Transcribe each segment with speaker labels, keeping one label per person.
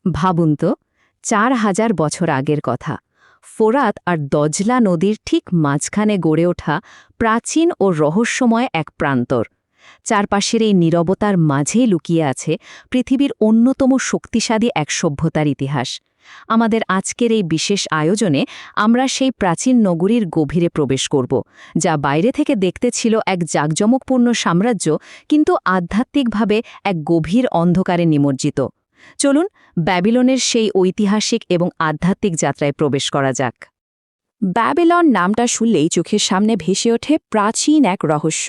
Speaker 1: ভাবুন তো, ৪,০০০ বছর আগের কথা। ফোরাত আর দজলা নদীর ঠিক মাঝখানে গড়ে ওঠা প্রাচীন ও রহস্যময় এক প্রান্তর। চারপাশের এই নীরবতার মাঝেই লুকিয়ে আছে পৃথিবীর অন্যতম শক্তিশালী এক সভ্যতার ইতিহাস। আমাদের আজকের এই বিশেষ আয়োজনে আমরা সেই প্রাচীন নগরীর গভীরে প্রবেশ করব, যা বাইরে থেকে দেখতে ছিল এক জাঁকজমকপূর্ণ সাম্রাজ্য, কিন্তু আধ্যাত্মিকভাবে এক গভীর অন্ধকারে নিমজ্জিত। চলুন ব্যাবিলনের সেই ঐতিহাসিক এবং আধ্যাত্মিক যাত্রায় প্রবেশ করা যাক।
Speaker 2: ব্যাবিলন নামটা শুনলেই চোখের সামনে ভেসে ওঠে প্রাচীন এক রহস্য।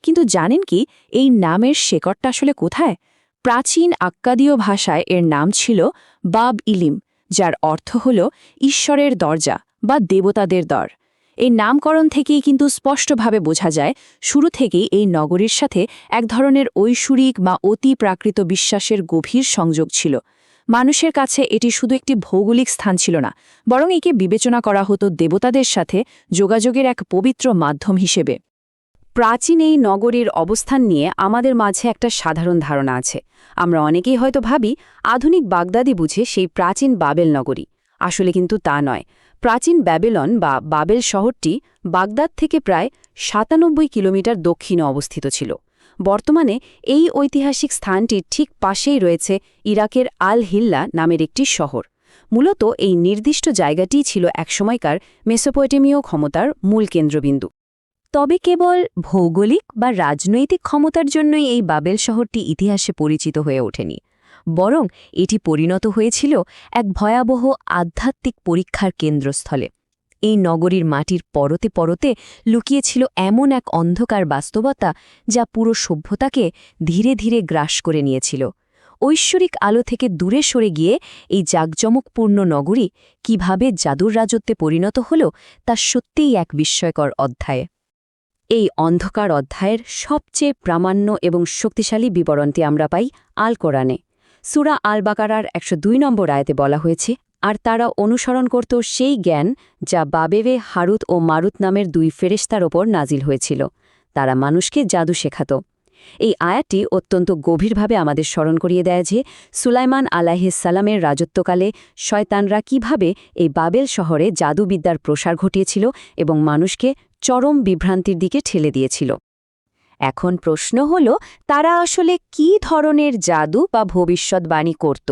Speaker 2: কিন্তু জানেন কি এই নামের শেকড়টা আসলে কোথায়? প্রাচীন আক্কাদীয় ভাষায় এর নাম ছিল বাব ইলিম, যার অর্থ হল ঈশ্বরের দরজা বা দেবতাদের দ্বার। এই নামকরণ থেকেই কিন্তু স্পষ্টভাবে বোঝা যায় শুরু থেকেই এই নগরীর সাথে এক ধরনের ঐশ্বরিক বা অতি প্রাকৃত বিশ্বাসের গভীর সংযোগ ছিল। মানুষের কাছে এটি শুধু একটি ভৌগোলিক স্থান ছিল না, বরং একে বিবেচনা করা হতো দেবতাদের সাথে যোগাযোগের এক পবিত্র মাধ্যম হিসেবে। প্রাচীন এই নগরীর অবস্থান নিয়ে আমাদের মাঝে একটা সাধারণ ধারণা আছে। আমরা অনেকেই হয়তো ভাবি আধুনিক বাগদাদি বুঝে সেই প্রাচীন বাবেল নগরী। আসলে কিন্তু তা নয়। প্রাচীন ব্যাবিলন বা বাবেল শহরটি বাগদাদ থেকে প্রায় ৯৭ কিলোমিটার দক্ষিণে অবস্থিত ছিল। বর্তমানে এই ঐতিহাসিক স্থানটির ঠিক পাশেই রয়েছে ইরাকের আল হিল্লা নামের একটি শহর। মূলত এই নির্দিষ্ট জায়গাটিই ছিল একসময়কার মেসোপটেমীয় ক্ষমতার মূল কেন্দ্রবিন্দু।
Speaker 1: তবে কেবল ভৌগোলিক বা রাজনৈতিক ক্ষমতার জন্যই এই বাবেল শহরটি ইতিহাসে পরিচিত হয়ে ওঠেনি, বরং এটি পরিণত হয়েছিল এক ভয়াবহ আধ্যাত্মিক পরীক্ষার কেন্দ্রস্থলে। এই নগরীর মাটির পরতে পরতে লুকিয়েছিল এমন এক অন্ধকার বাস্তবতা যা পুরো সভ্যতাকে ধীরে ধীরে গ্রাস করে নিয়েছিল। ঐশ্বরিক আলো থেকে দূরে সরে গিয়ে এই জাঁকজমকপূর্ণ নগরী কিভাবে জাদুর রাজত্বে পরিণত হল, তা সত্যিই এক বিস্ময়কর অধ্যায়। এই অন্ধকার অধ্যায়ের সবচেয়ে প্রামাণ্য এবং শক্তিশালী বিবরণটি আমরা পাই আল কোরআনে। সূরা আল বাকারার ১০২ নম্বর আয়াতে বলা হয়েছে, আর তারা অনুসরণ করত সেই জ্ঞান যা বাবেবে হারুত ও মারুত নামের ২ ফেরেশতার ওপর নাজিল হয়েছিল। তারা মানুষকে জাদু শেখাত। এই আয়াতটি অত্যন্ত গভীরভাবে আমাদের স্মরণ করিয়ে দেয় যে সুলাইমান আলাইহিসসালামের রাজত্বকালে শয়তানরা কিভাবে এই বাবেল শহরে জাদুবিদ্যার প্রসার ঘটিয়েছিল এবং মানুষকে চরম বিভ্রান্তির দিকে ঠেলে দিয়েছিল। এখন প্রশ্ন হল, তারা আসলে কী ধরনের জাদু বা ভবিষ্যৎবাণী করত?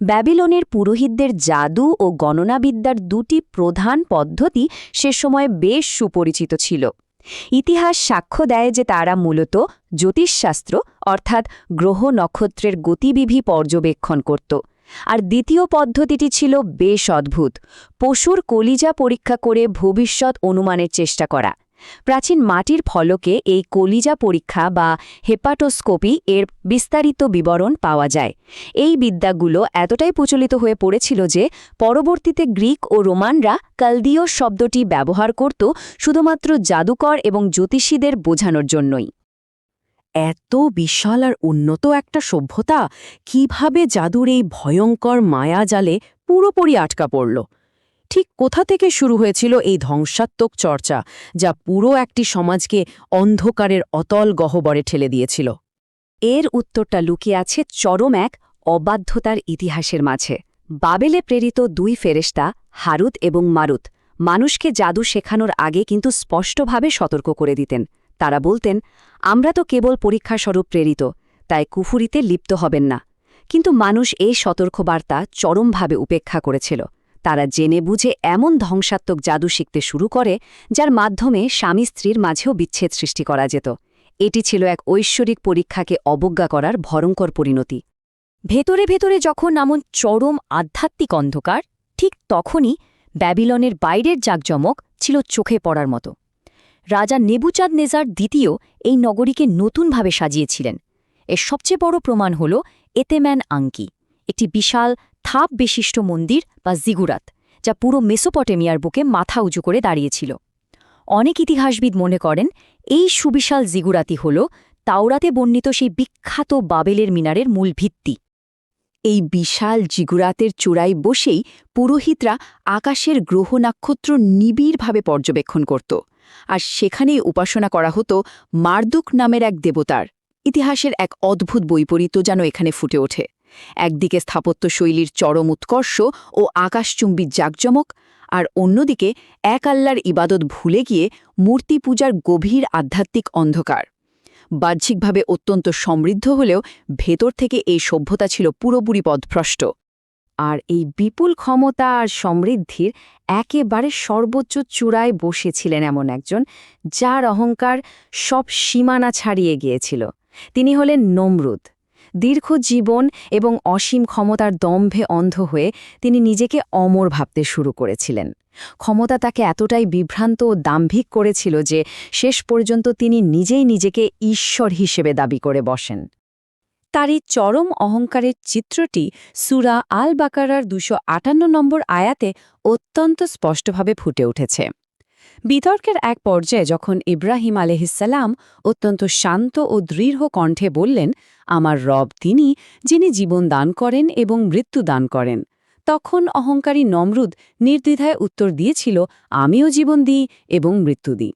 Speaker 1: ব্যাবিলনের পুরোহিতদের জাদু ও গণনাবিদ্যার ২টি প্রধান পদ্ধতি সে সময় বেশ সুপরিচিত ছিল। ইতিহাস সাক্ষ্য দেয় যে তারা মূলত জ্যোতিষশাস্ত্র অর্থাৎ গ্রহ নক্ষত্রের গতিবিধি পর্যবেক্ষণ করত। আর দ্বিতীয় পদ্ধতিটি ছিল বেশ অদ্ভুত, পশুর কলিজা পরীক্ষা করে ভবিষ্যৎ অনুমানের চেষ্টা করা। প্রাচীন মাটির ফলকে এই কলিজা পরীক্ষা বা হেপাটোস্কোপি এর বিস্তারিত বিবরণ পাওয়া যায়। এই বিদ্যাগুলো এতটাই প্রচলিত হয়ে পড়েছিল যে পরবর্তীতে গ্রিক ও রোমানরা কালদীয় শব্দটি ব্যবহার করত শুধুমাত্র জাদুকর এবং জ্যোতিষীদের বোঝানোর জন্যই।
Speaker 2: এত বিশাল আর উন্নত একটা সভ্যতা কিভাবে জাদুর এই ভয়ঙ্কর মায়াজালে পুরোপুরি আটকা পড়ল? ঠিক কোথা থেকে শুরু হয়েছিল এই ধ্বংসাত্মক চর্চা, যা পুরো একটি সমাজকে অন্ধকারের অতল গহ্বরে ঠেলে দিয়েছিল?
Speaker 1: এর উত্তরটা লুকিয়ে আছে চরম এক অবাধ্যতার ইতিহাসের মাঝে। বাবেলে প্রেরিত ২ ফেরেশতা হারুত এবং মারুত মানুষকে জাদু শেখানোর আগে কিন্তু স্পষ্টভাবে সতর্ক করে দিতেন। তারা বলতেন, আমরা তো কেবল পরীক্ষাস্বরূপ প্রেরিত, তাই কুফুরিতে লিপ্ত হবেন না। কিন্তু মানুষ এই সতর্কবার্তা চরমভাবে উপেক্ষা করেছিল। তারা জেনে বুঝে এমন ধ্বংসাত্মক জাদু শিখতে শুরু করে যার মাধ্যমে স্বামী স্ত্রীর মাঝেও বিচ্ছেদ সৃষ্টি করা যেত। এটি ছিল এক ঐশ্বরিক পরীক্ষাকে অবজ্ঞা করার ভয়ঙ্কর পরিণতি। ভেতরে ভেতরে যখন এমন চরম আধ্যাত্মিক অন্ধকার, ঠিক তখনই ব্যাবিলনের বাইরের জাঁকজমক ছিল চোখে পড়ার মতো। রাজা নেবুচাঁদনেজার দ্বিতীয় এই নগরীকে নতুনভাবে সাজিয়েছিলেন। এর সবচেয়ে বড় প্রমাণ হল এতেম্যান আংকি, একটি বিশাল থাপ বিশিষ্ট মন্দির বা জিগুরাত, যা পুরো মেসোপটেমিয়ার বুকে মাথা উঁচু করে দাঁড়িয়েছিল। অনেক ইতিহাসবিদ মনে করেন এই সুবিশাল জিগুরাতই হল তাওরাতে বর্ণিত সেই বিখ্যাত বাবেলের মিনারের মূল ভিত্তি।
Speaker 2: এই বিশাল জিগুরাতের চূড়ায় বসেই পুরোহিতরা আকাশের গ্রহ নক্ষত্র নিবিড়ভাবে পর্যবেক্ষণ করত, আর সেখানেই উপাসনা করা হতো মারদুক নামের এক দেবতার। ইতিহাসের এক অদ্ভুত বৈপরীত্য যেন এখানে ফুটে ওঠে। একদিকে স্থাপত্যশৈলীর চরম উৎকর্ষ ও আকাশচুম্বী জাঁকজমক, আর অন্যদিকে এক আল্লাহর ইবাদত ভুলে গিয়ে মূর্তি পূজার গভীর আধ্যাত্মিক অন্ধকার। বাহ্যিকভাবে অত্যন্ত সমৃদ্ধ হলেও ভেতর থেকে এই সভ্যতা ছিল পুরোপুরি পথভ্রষ্ট।
Speaker 1: আর এই বিপুল ক্ষমতা আর সমৃদ্ধির একেবারে সর্বোচ্চ চূড়ায় বসেছিলেন এমন একজন, যার অহংকার সব সীমানা ছাড়িয়ে গিয়েছিল। তিনি হলেন নমরুদ। দীর্ঘ জীবন এবং অসীম ক্ষমতার দম্ভে অন্ধ হয়ে তিনি নিজেকে অমর ভাবতে শুরু করেছিলেন। ক্ষমতা তাকে এতটাই বিভ্রান্ত ও দাম্ভিক করেছিল যে শেষ পর্যন্ত তিনি নিজেই নিজেকে ঈশ্বর হিসেবে দাবি করে বসেন। তার এই চরম অহংকারের চিত্রটি সূরা আল বাকারার 258 নম্বর আয়াতে অত্যন্ত স্পষ্টভাবে ফুটে উঠেছে। বিতর্কের এক পর্যায়ে যখন ইব্রাহিম আলাইহিসসালাম অত্যন্ত শান্ত ও দৃঢ় কণ্ঠে বললেন, আমার রব তিনি, যিনি জীবন দান করেন এবং মৃত্যু দান করেন, তখন অহংকারী নমরুদ নির্দ্বিধায় উত্তর দিয়েছিল, আমিও জীবন দিই এবং মৃত্যু দিই।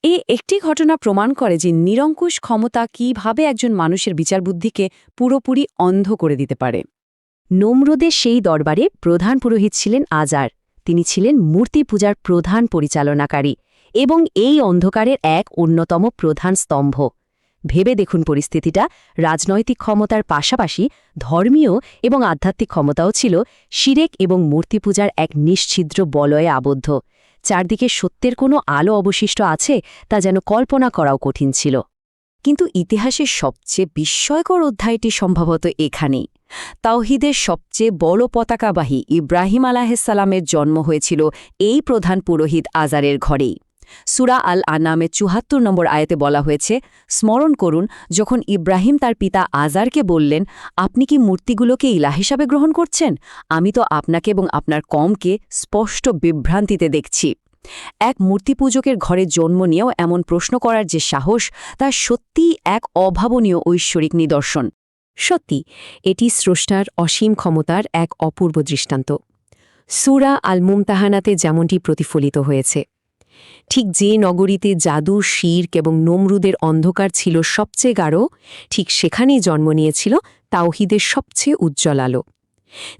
Speaker 1: এই একটি ঘটনা প্রমাণ করে যে নিরঙ্কুশ ক্ষমতা কীভাবে একজন মানুষের বিচারবুদ্ধিকে পুরোপুরি অন্ধ করে দিতে পারে। নমরুদের সেই দরবারে প্রধান পুরোহিত ছিলেন আজার। তিনি ছিলেন মূর্তি পূজার প্রধান পরিচালনাকারী এবং এই অন্ধকারের এক অন্যতম প্রধান স্তম্ভ। ভেবে দেখুন পরিস্থিতিটা, রাজনৈতিক ক্ষমতার পাশাপাশি ধর্মীয় এবং আধ্যাত্মিক ক্ষমতাও ছিল শিরেক এবং মূর্তি পূজার এক নিশ্ছিদ্র বলয়ে আবদ্ধ। চারদিকে সত্যের কোনো আলো অবশিষ্ট আছে তা যেন কল্পনা করাও কঠিন ছিল। কিন্তু ইতিহাসের সবচেয়ে বিস্ময়কর অধ্যায়টি সম্ভবত এখানেই। তাওহীদের সবচেয়ে বড় পতাকাবাহী ইব্রাহিম আলাইহিসসালামের জন্ম হয়েছিল এই প্রধান পুরোহিত আজারের ঘরেই। সূরা আল আনামের ৭৪ নম্বর আয়াতে বলা হয়েছে, স্মরণ করুন যখন ইব্রাহিম তার পিতা আজারকে বললেন, আপনি কি মূর্তিগুলোকে ইলাহ হিসাবে গ্রহণ করছেন? আমি তো আপনাকে এবং আপনার কওমকে স্পষ্ট বিভ্রান্তিতে দেখছি। এক মূর্তিপূজকের ঘরে জন্ম নিয়েও এমন প্রশ্ন করার যে সাহস, তা সত্যিই এক অভাবনীয় ঐশ্বরিক নিদর্শন। সত্যি, এটি স্রষ্টার অসীম ক্ষমতার এক অপূর্ব দৃষ্টান্ত। সূরা আল মুমতাহানাতে যেমনটি প্রতিফলিত হয়েছে। ঠিক যে নগরীতে জাদু, শিরক এবং নমরুদের অন্ধকার ছিল সবচেয়ে গাঢ়, ঠিক সেখানেই জন্ম নিয়েছিল তাওহীদের সবচেয়ে উজ্জ্বল আলো।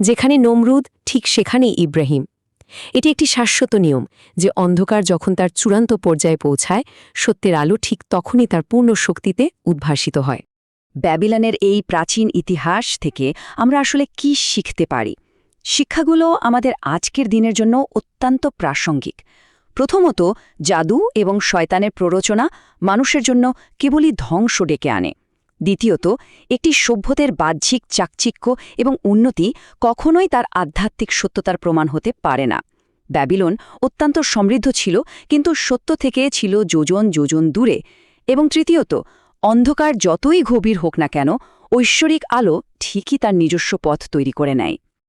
Speaker 1: যেখানে নমরুদ, ঠিক সেখানেই ইব্রাহিম। এটি একটি শাশ্বত নিয়ম যে অন্ধকার যখন তার চূড়ান্ত পর্যায়ে পৌঁছায়, সত্যের আলো ঠিক তখনই তার পূর্ণ শক্তিতে উদ্ভাসিত হয়। ব্যাবিলনের এই প্রাচীন ইতিহাস থেকে আমরা আসলে কি শিখতে পারি? শিক্ষাগুলো আমাদের আজকের দিনের জন্য অত্যন্ত প্রাসঙ্গিক। প্রথমত, জাদু এবং শয়তানের প্ররোচনা মানুষের জন্য কেবলই ধ্বংস ডেকে আনে। দ্বিতীয়ত, একটি সভ্যতার বাহ্যিক চাকচিক্য এবং উন্নতি কখনোই তার আধ্যাত্মিক সত্যতার প্রমাণ হতে পারে না। ব্যাবিলন অত্যন্ত সমৃদ্ধ ছিল, কিন্তু সত্য থেকে ছিল যোজন যোজন দূরে। এবং তৃতীয়ত, অন্ধকার যতই গভীর হোক না কেন, ঐশ্বরিক আলো ঠিকই তার নিজস্ব পথ তৈরি করে নেয়।